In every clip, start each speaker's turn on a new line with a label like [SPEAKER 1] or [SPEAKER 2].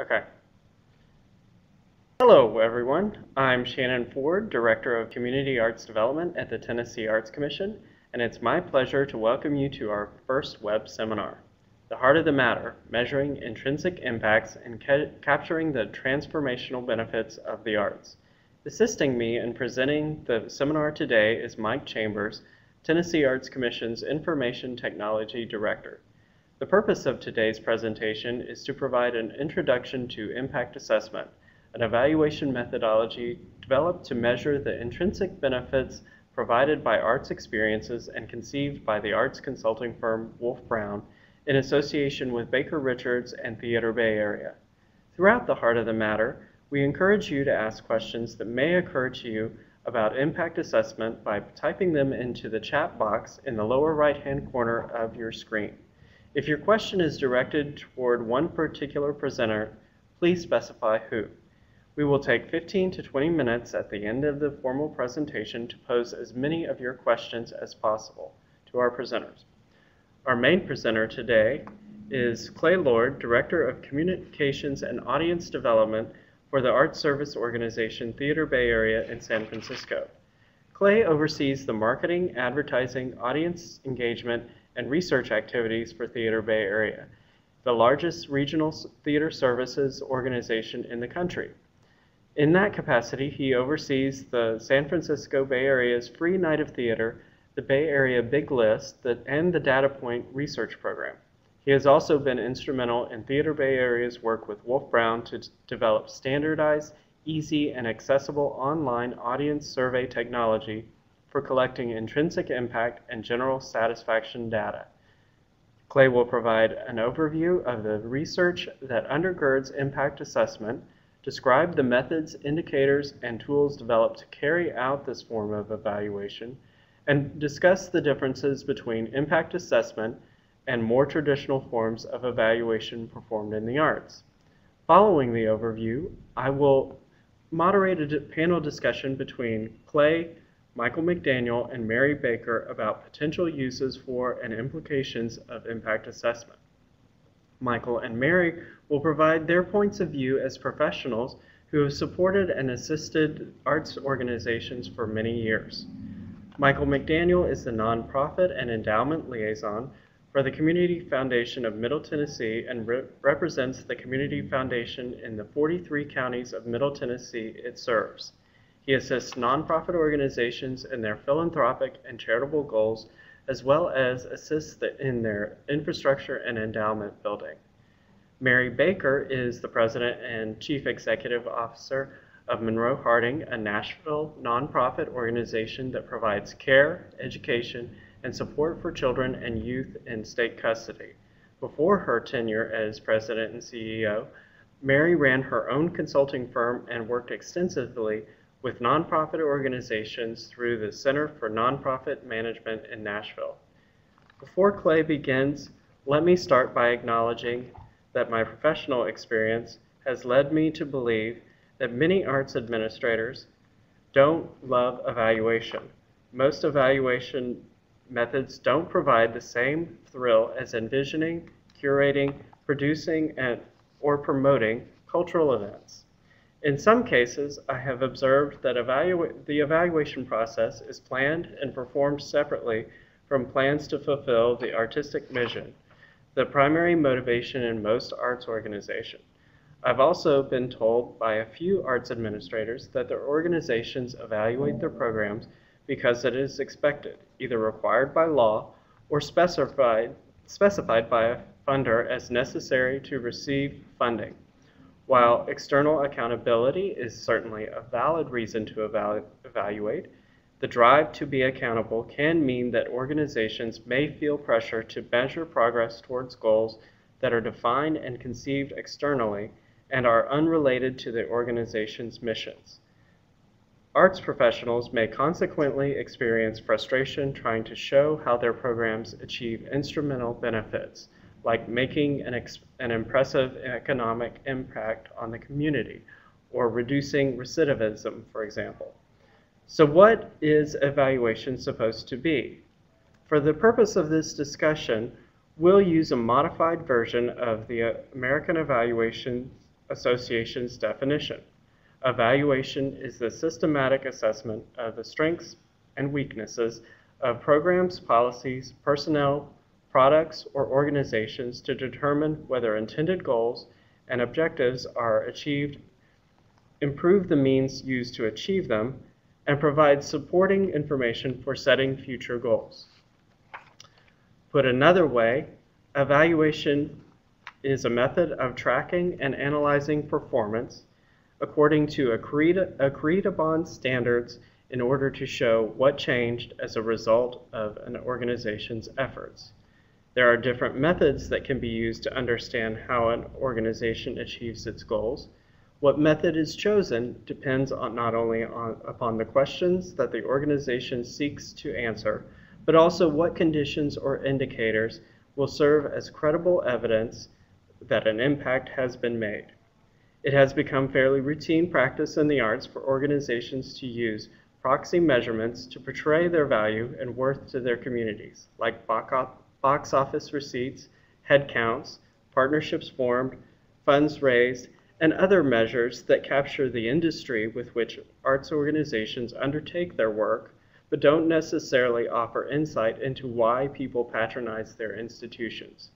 [SPEAKER 1] Okay. Hello, everyone. I'm Shannon Ford, Director of Community Arts Development at the Tennessee Arts Commission, and it's my pleasure to welcome you to our first web seminar, The Heart of the Matter, Measuring Intrinsic Impacts and Capturing the Transformational Benefits of the Arts. Assisting me in presenting the seminar today is Mike Chambers, Tennessee Arts Commission's Information Technology Director. The purpose of today's presentation is to provide an introduction to impact assessment, an evaluation methodology developed to measure the intrinsic benefits provided by arts experiences and conceived by the arts consulting firm Wolf Brown in association with Baker Richards and Theater Bay Area. Throughout the Heart of the Matter, we encourage you to ask questions that may occur to you about impact assessment by typing them into the chat box in the lower right-hand corner of your screen. If your question is directed toward one particular presenter, please specify who. We will take 15 to 20 minutes at the end of the formal presentation to pose as many of your questions as possible to our presenters. Our main presenter today is Clay Lord, Director of Communications and Audience Development for the Arts Service Organization Theater Bay Area in San Francisco. Clay oversees the marketing, advertising, audience engagement, and research activities for Theater Bay Area, the largest regional theater services organization in the country. In that capacity, he oversees the San Francisco Bay Area's Free Night of Theater, the Bay Area Big List, and the Data Point Research Program. He has also been instrumental in Theater Bay Area's work with Wolf Brown to develop standardized, easy, and accessible online audience survey technology for collecting intrinsic impact and general satisfaction data. Clay will provide an overview of the research that undergirds impact assessment, describe the methods, indicators, and tools developed to carry out this form of evaluation, and discuss the differences between impact assessment and more traditional forms of evaluation performed in the arts. Following the overview, I will moderate a panel discussion between Clay, Michael McDaniel, and Mary Baker about potential uses for and implications of impact assessment. Michael and Mary will provide their points of view as professionals who have supported and assisted arts organizations for many years. Michael McDaniel is the nonprofit and endowment liaison for the Community Foundation of Middle Tennessee and represents the Community Foundation in the 43 counties of Middle Tennessee it serves. He assists nonprofit organizations in their philanthropic and charitable goals, as well as assists in their infrastructure and endowment building. Mary Baker is the president and chief executive officer of Monroe Harding, a Nashville nonprofit organization that provides care, education, and support for children and youth in state custody. Before her tenure as president and CEO, Mary ran her own consulting firm and worked extensively with nonprofit organizations through the Center for Nonprofit Management in Nashville. Before Clay begins, let me start by acknowledging that my professional experience has led me to believe that many arts administrators don't love evaluation. Most evaluation methods don't provide the same thrill as envisioning, curating, producing, or promoting cultural events. In some cases, I have observed that the evaluation process is planned and performed separately from plans to fulfill the artistic mission, the primary motivation in most arts organizations. I've also been told by a few arts administrators that their organizations evaluate their programs because it is expected, either required by law or specified by a funder as necessary to receive funding. While external accountability is certainly a valid reason to evaluate, the drive to be accountable can mean that organizations may feel pressure to measure progress towards goals that are defined and conceived externally and are unrelated to the organization's missions. Arts professionals may consequently experience frustration trying to show how their programs achieve instrumental benefits, like making an impressive economic impact on the community, or reducing recidivism, for example. So what is evaluation supposed to be? For the purpose of this discussion, we'll use a modified version of the American Evaluation Association's definition. Evaluation is the systematic assessment of the strengths and weaknesses of programs, policies, personnel, products, or organizations to determine whether intended goals and objectives are achieved, improve the means used to achieve them, and provide supporting information for setting future goals. Put another way, evaluation is a method of tracking and analyzing performance according to agreed upon standards in order to show what changed as a result of an organization's efforts. There are different methods that can be used to understand how an organization achieves its goals. What method is chosen depends on not only upon the questions that the organization seeks to answer, but also what conditions or indicators will serve as credible evidence that an impact has been made. It has become fairly routine practice in the arts for organizations to use proxy measurements to portray their value and worth to their communities, like box office receipts, head counts, partnerships formed, funds raised, and other measures that capture the industry with which arts organizations undertake their work, but don't necessarily offer insight into why people patronize their institutions.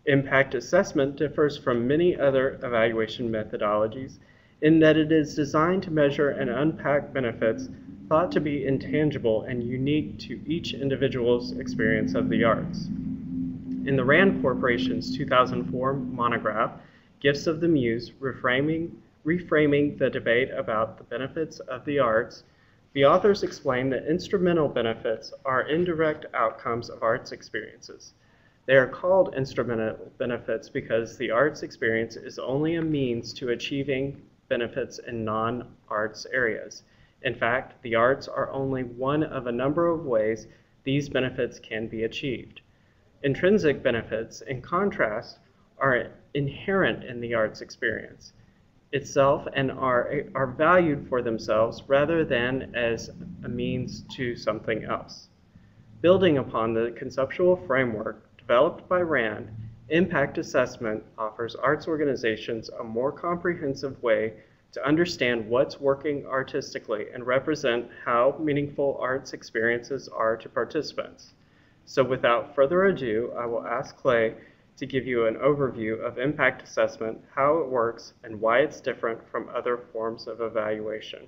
[SPEAKER 1] Impact assessment differs from many other evaluation methodologies in that it is designed to measure and unpack benefits thought to be intangible and unique to each individual's experience of the arts. In the RAND Corporation's 2004 monograph, Gifts of the Muse, reframing the debate about the benefits of the arts, the authors explain that instrumental benefits are indirect outcomes of arts experiences. They are called instrumental benefits because the arts experience is only a means to achieving benefits in non-arts areas. In fact, the arts are only one of a number of ways these benefits can be achieved. Intrinsic benefits, in contrast, are inherent in the arts experience itself and are valued for themselves rather than as a means to something else. Building upon the conceptual framework developed by RAND, impact assessment offers arts organizations a more comprehensive way to understand what's working artistically and represent how meaningful arts experiences are to participants. So without further ado, I will ask Clay to give you an overview of impact assessment, how it works, and why it's different from other forms of evaluation.